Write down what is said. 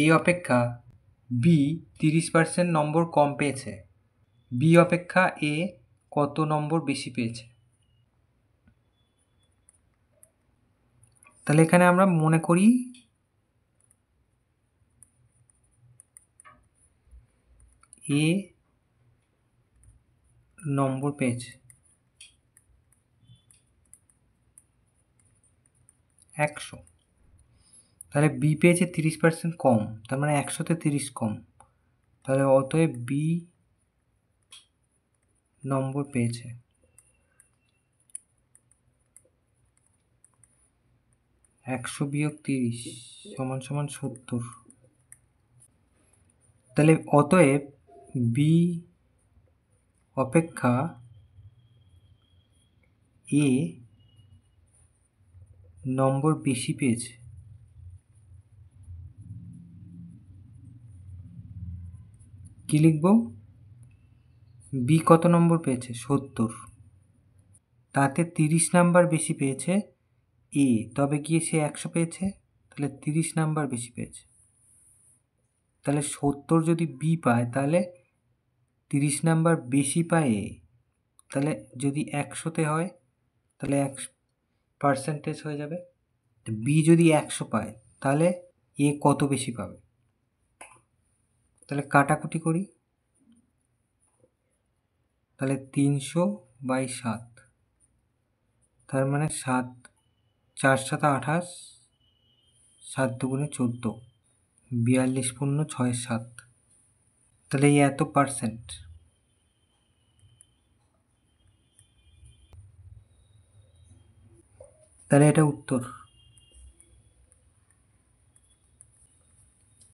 এ অপেক্ষা বি 30% নম্বর কম পেয়েছে, বি অপেক্ষা এ কত নম্বর বেশি পেয়েছে? তাহলে এখানে আমরা মনে করি এ নম্বর পেয়েছে 100, তাহলে বি পেয়েছে 30% কম, তার মানে 100-তে 30 কম, তাহলে অতএব বি নম্বর পেয়েছে 100 বিয়োগ 30 সমান সমান 70। তাহলে অতএব বি অপেক্ষা এ নম্বর বেশি পেয়েছে। কি লিখব? বি কত নম্বর পেয়েছে? 70, তাতে 30 নাম্বার বেশি পেয়েছে এ, তবে গিয়ে সে 100 পেয়েছে, তাহলে 30 নাম্বার বেশি পেয়েছে। তাহলে 70 যদি বি পায় তাহলে 30 নাম্বার বেশি পায় এ, তাহলে যদি 100-তে হয় তাহলে 1% হয়ে যাবে। বি যদি 100 পায় তাহলে এ কত বেশি পাবে? তাহলে কাটাকুটি করি, তাহলে 300/7, তার মানে 7, 4 × 7 = 28, 7 × 2 = 14, 42.67, তাহলে এই এত পার্সেন্ট। তাহলে এটা উত্তর।